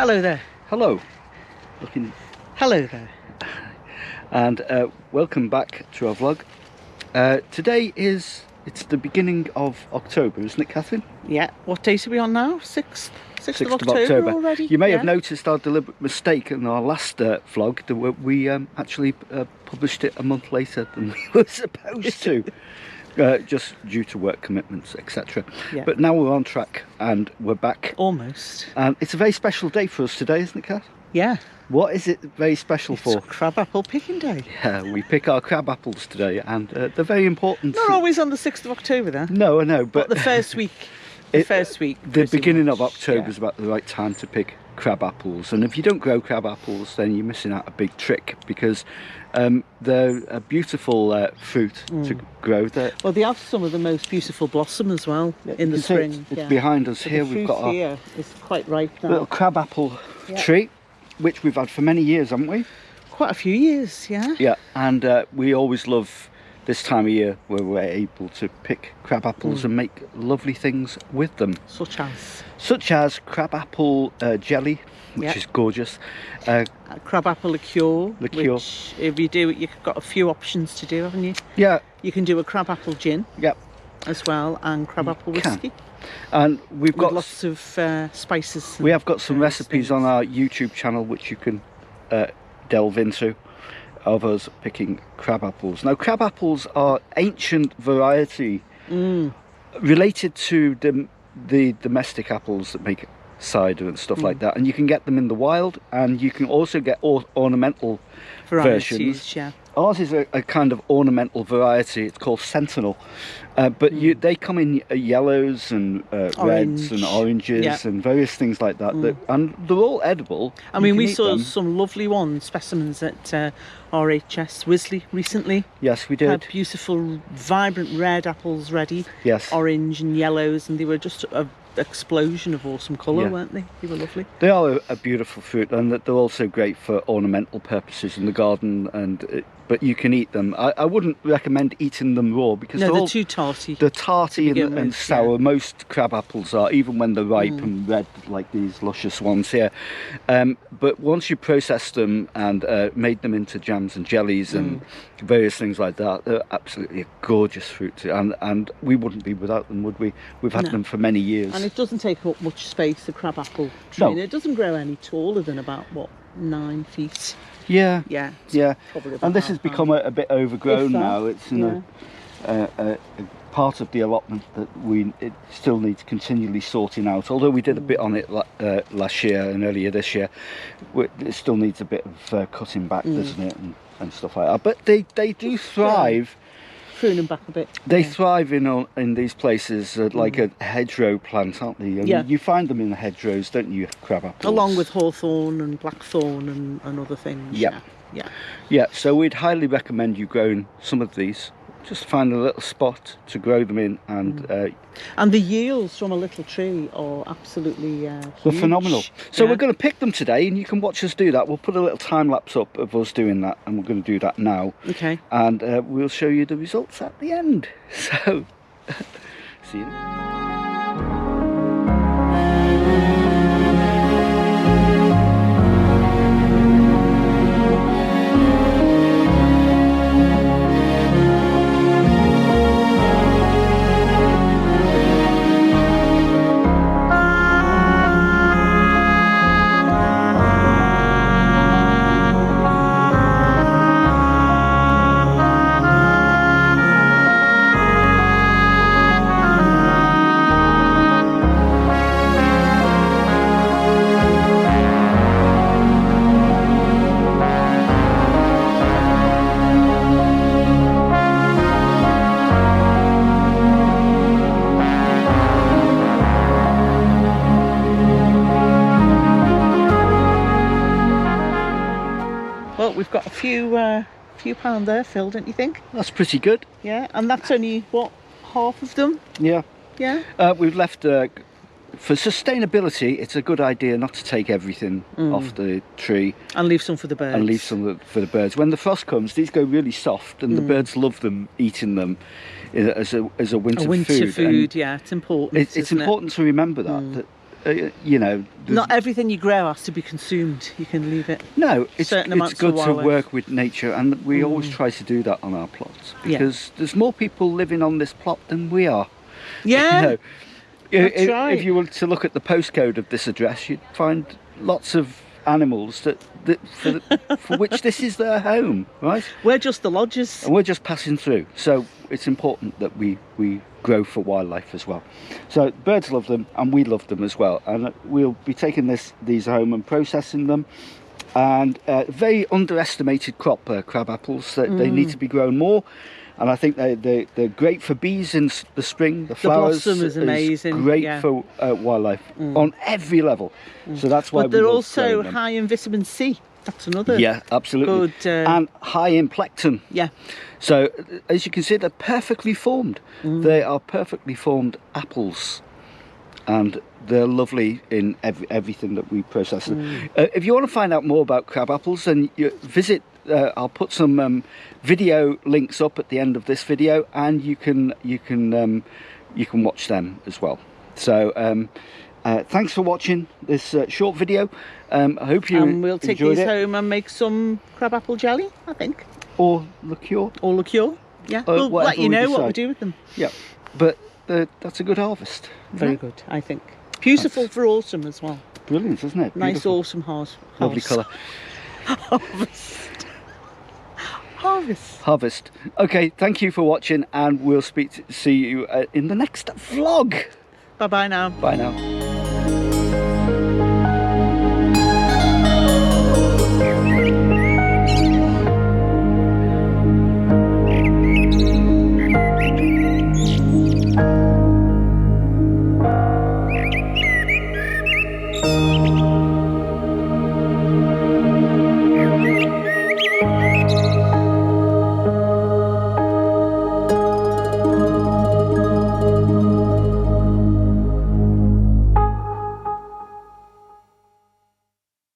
Hello there. Hello. Looking. Hello there. And welcome back to our vlog. Today it's the beginning of October, isn't it, Catherine? Yeah. What date are we on now? 6th of of October already? You may have noticed our deliberate mistake in our last vlog that we actually published it a month later than we were supposed to. Just due to work commitments, etc. Yeah. But now we're on track and we're back. Almost. And it's a very special day for us today, isn't it, Kat? Yeah. What is it very special for? It's crab apple picking day. Yeah, we pick our crab apples today, and they're very important. Not always on the 6th of October, though. No, I know, but the first week. The beginning of October yeah. is about the right time to pick crab apples. And if you don't grow crab apples, then you're missing out a big trick, because they're a beautiful fruit to grow. Well, they have some of the most beautiful blossom as well in the spring. It's behind us so here. The We've got here is quite ripe now. Little crab apple tree, which we've had for many years, haven't we? Quite a few years, yeah. Yeah, and we always love this time of year where we're able to pick crab apples and make lovely things with them. Such as crab apple jelly, which is gorgeous. Crab apple liqueur. Which, if you do it, you've got a few options to do, haven't you? Yeah. You can do a crab apple gin. Yep. As well, and crab apple whiskey. And we've got lots of spices. We have got some recipes on our YouTube channel which you can delve into, of us picking crab apples. Now, crab apples are ancient variety related to the domestic apples that make cider and stuff like that, and you can get them in the wild, and you can also get ornamental versions. Yeah. Ours is a kind of ornamental variety. It's called Sentinel, but they come in yellows and reds and oranges and various things like that, and they're all edible. I mean, we saw some lovely specimens at RHS Wisley recently. Yes, we did. Had beautiful, vibrant red apples ready. Yes. Orange and yellows, and they were just a explosion of awesome colour, weren't they? They were lovely. They are a beautiful fruit, and they're also great for ornamental purposes in the garden, but you can eat them. I wouldn't recommend eating them raw, because they're too tarty. They're tarty and sour. Yeah. Most crab apples are, even when they're ripe and red, like these luscious ones here. But once you process them and made them into jams and jellies and various things like that, they're absolutely a gorgeous fruit, and we wouldn't be without them, would we? We've had them for many years. And it doesn't take up much space, the crab apple tree. No. It doesn't grow any taller than about, 9 feet? Yeah. And this has become a bit overgrown now. It's in a part of the allotment that it still needs continually sorting out. Although we did a bit on it last year and earlier this year, it still needs a bit of cutting back, doesn't it, and stuff like that. But they do thrive. Prune them back a bit. They thrive in these places like a hedgerow plant, aren't they? And you find them in the hedgerows, don't you, crab apples? Along with hawthorn and blackthorn and other things. Yeah, so we'd highly recommend you growing some of these. Just find a little spot to grow them in, and the yields from a little tree are absolutely they're phenomenal. So we're going to pick them today, and you can watch us do that. We'll put a little time lapse up of us doing that, and we're going to do that now. Okay. And we'll show you the results at the end. So, see you. Well, we've got a few pound there, Phil, don't you think? That's pretty good. Yeah, and that's only, half of them? Yeah. Yeah? We've left, for sustainability, it's a good idea not to take everything off the tree. And leave some for the birds. And leave some for the birds. When the frost comes, these go really soft, and the birds love them, eating them as a winter food. A winter food, yeah, it's important. It's important to remember that you know, Not everything you grow has to be consumed. You can leave it. no, it's certain amounts good for to wildlife. work with nature, and we always try to do that on our plots, Yeah. because there's more people living on this plot than we are. Yeah. You know, That's right. if you were to look at the postcode of this address, you'd find lots of animals for which this is their home, right? We're just the lodgers. And we're just passing through, so it's important that we grow for wildlife as well. So birds love them, and we love them as well, and we'll be taking these home and processing them. And very underestimated crop, crab apples. That they need to be grown more, and I think they're great for bees in the spring. The flowers blossom is amazing, great yeah. for wildlife on every level. So that's why But we they're love also growing them. high in vitamin C. That's another. Yeah, absolutely. Good, and high in plankton. Yeah. So as you can see, they're perfectly formed. They are perfectly formed apples, and they're lovely in everything that we process. If you want to find out more about crab apples, then you visit. I'll put some video links up at the end of this video, and you can watch them as well. So thanks for watching this short video. I hope you And we'll take enjoyed these it. home and make some crabapple jelly, I think. Or liqueur. Or liqueur. Yeah. We'll whatever let you we know what decide. we do with them. Yeah, but that's a good harvest. Very Yeah. good, I think. Beautiful for autumn as well. Brilliant, isn't it? Nice Beautiful. autumn harvest. Lovely colour. Harvest. Harvest. Harvest. Okay, thank you for watching, and we'll see you in the next vlog. Bye-bye now. Bye now.